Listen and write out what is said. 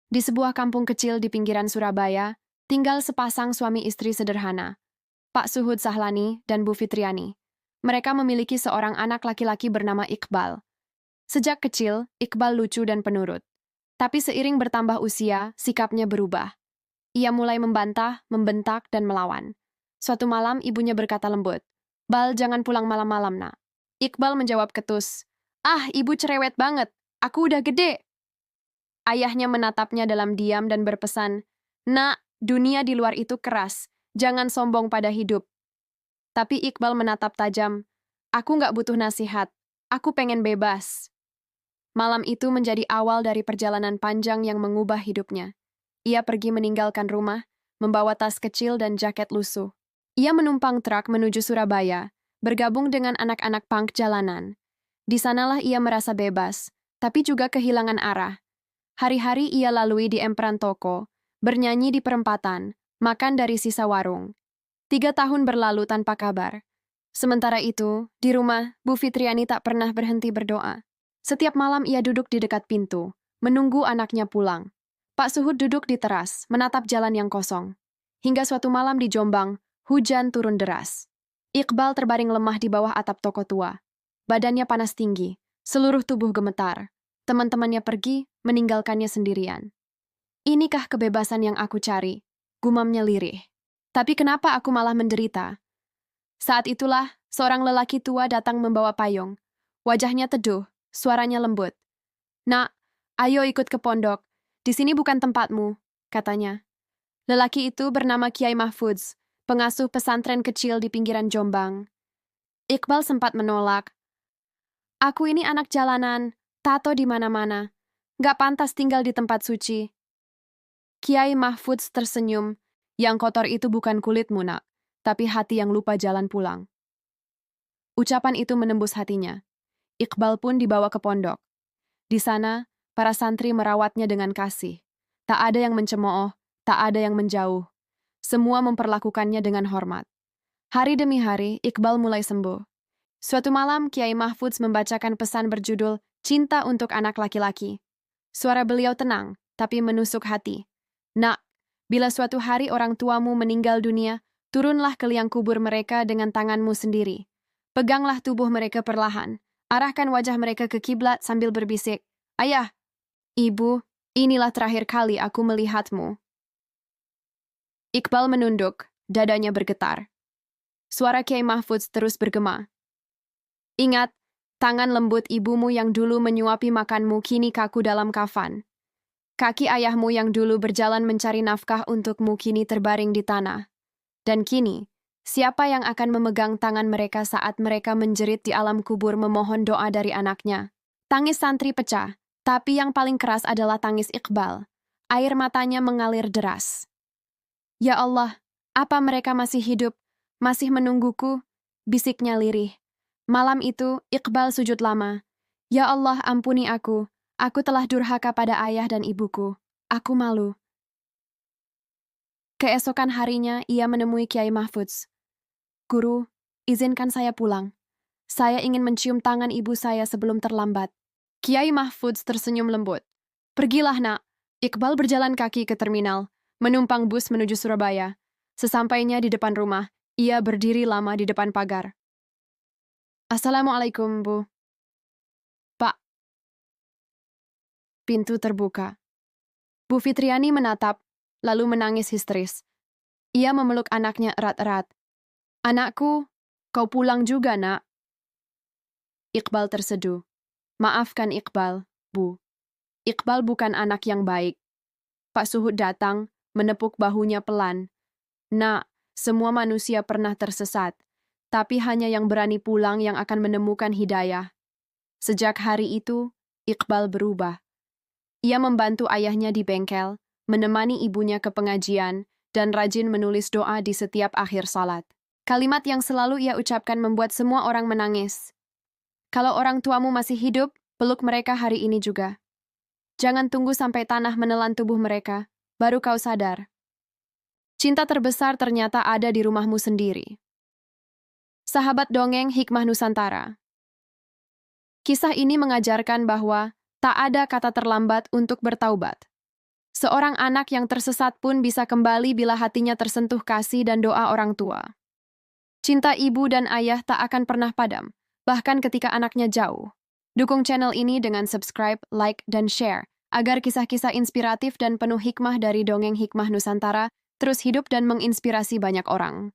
Di sebuah kampung kecil di pinggiran Surabaya, tinggal sepasang suami istri sederhana, Pak Suhud Sahlani dan Bu Fitriani. Mereka memiliki seorang anak laki-laki bernama Iqbal. Sejak kecil, Iqbal lucu dan penurut. Tapi seiring bertambah usia, sikapnya berubah. Ia mulai membantah, membentak, dan melawan. Suatu malam, ibunya berkata lembut, "Bal, jangan pulang malam-malam, nak." Iqbal menjawab ketus, "Ah, ibu cerewet banget. Aku udah gede." Ayahnya menatapnya dalam diam dan berpesan, "Nak, dunia di luar itu keras. Jangan sombong pada hidup." Tapi Iqbal menatap tajam, "Aku nggak butuh nasihat. Aku pengen bebas." Malam itu menjadi awal dari perjalanan panjang yang mengubah hidupnya. Ia pergi meninggalkan rumah, membawa tas kecil dan jaket lusuh. Ia menumpang truk menuju Surabaya, bergabung dengan anak-anak punk jalanan. Di sanalah ia merasa bebas, tapi juga kehilangan arah. Hari-hari ia lalui di emperan toko, bernyanyi di perempatan, makan dari sisa warung. 3 tahun berlalu tanpa kabar. Sementara itu, di rumah, Bu Fitriani tak pernah berhenti berdoa. Setiap malam ia duduk di dekat pintu, menunggu anaknya pulang. Pak Suhud duduk di teras, menatap jalan yang kosong. Hingga suatu malam di Jombang, hujan turun deras. Iqbal terbaring lemah di bawah atap toko tua. Badannya panas tinggi, seluruh tubuh gemetar. Teman-temannya pergi, meninggalkannya sendirian. "Inikah kebebasan yang aku cari?" gumamnya lirih. "Tapi kenapa aku malah menderita?" Saat itulah, seorang lelaki tua datang membawa payung. Wajahnya teduh, suaranya lembut. "Nak, ayo ikut ke pondok. Di sini bukan tempatmu," katanya. Lelaki itu bernama Kiai Mahfudz, pengasuh pesantren kecil di pinggiran Jombang. Iqbal sempat menolak. "Aku ini anak jalanan, tato di mana-mana. Gak pantas tinggal di tempat suci." Kiai Mahfudz tersenyum. "Yang kotor itu bukan kulitmu, nak, tapi hati yang lupa jalan pulang." Ucapan itu menembus hatinya. Iqbal pun dibawa ke pondok. Di sana, para santri merawatnya dengan kasih. Tak ada yang mencemooh, tak ada yang menjauh. Semua memperlakukannya dengan hormat. Hari demi hari, Iqbal mulai sembuh. Suatu malam, Kiai Mahfudz membacakan pesan berjudul "Cinta untuk Anak Laki-laki". Suara beliau tenang, tapi menusuk hati. "Nak, bila suatu hari orang tuamu meninggal dunia, turunlah ke liang kubur mereka dengan tanganmu sendiri. Peganglah tubuh mereka perlahan. Arahkan wajah mereka ke kiblat sambil berbisik, 'Ayah, Ibu, inilah terakhir kali aku melihatmu.'" Iqbal menunduk, dadanya bergetar. Suara Kiai Mahfudz terus bergema. "Ingat, tangan lembut ibumu yang dulu menyuapi makanmu kini kaku dalam kafan. Kaki ayahmu yang dulu berjalan mencari nafkah untukmu kini terbaring di tanah. Dan kini, siapa yang akan memegang tangan mereka saat mereka menjerit di alam kubur memohon doa dari anaknya?" Tangis santri pecah, tapi yang paling keras adalah tangis Iqbal. Air matanya mengalir deras. "Ya Allah, apa mereka masih hidup, masih menungguku?" bisiknya lirih. Malam itu, Iqbal sujud lama. "Ya Allah, ampuni aku. Aku telah durhaka pada ayah dan ibuku. Aku malu." Keesokan harinya, ia menemui Kiai Mahfudz. "Guru, izinkan saya pulang. Saya ingin mencium tangan ibu saya sebelum terlambat." Kiai Mahfudz tersenyum lembut. "Pergilah, nak." Iqbal berjalan kaki ke terminal, menumpang bus menuju Surabaya. Sesampainya di depan rumah, ia berdiri lama di depan pagar. "Assalamualaikum, Bu." "Pak." Pintu terbuka. Bu Fitriani menatap, lalu menangis histeris. Ia memeluk anaknya erat-erat. "Anakku, kau pulang juga, nak." Iqbal terseduh. "Maafkan Iqbal, Bu. Iqbal bukan anak yang baik." Pak Suhud datang, menepuk bahunya pelan. "Nak, semua manusia pernah tersesat, tapi hanya yang berani pulang yang akan menemukan hidayah." Sejak hari itu, Iqbal berubah. Ia membantu ayahnya di bengkel, menemani ibunya ke pengajian, dan rajin menulis doa di setiap akhir salat. Kalimat yang selalu ia ucapkan membuat semua orang menangis. "Kalau orang tuamu masih hidup, peluk mereka hari ini juga. Jangan tunggu sampai tanah menelan tubuh mereka, baru kau sadar. Cinta terbesar ternyata ada di rumahmu sendiri." Sahabat dongeng Hikmah Nusantara. Kisah ini mengajarkan bahwa tak ada kata terlambat untuk bertaubat. Seorang anak yang tersesat pun bisa kembali bila hatinya tersentuh kasih dan doa orang tua. Cinta ibu dan ayah tak akan pernah padam, bahkan ketika anaknya jauh. Dukung channel ini dengan subscribe, like, dan share, agar kisah-kisah inspiratif dan penuh hikmah dari Dongeng Hikmah Nusantara terus hidup dan menginspirasi banyak orang.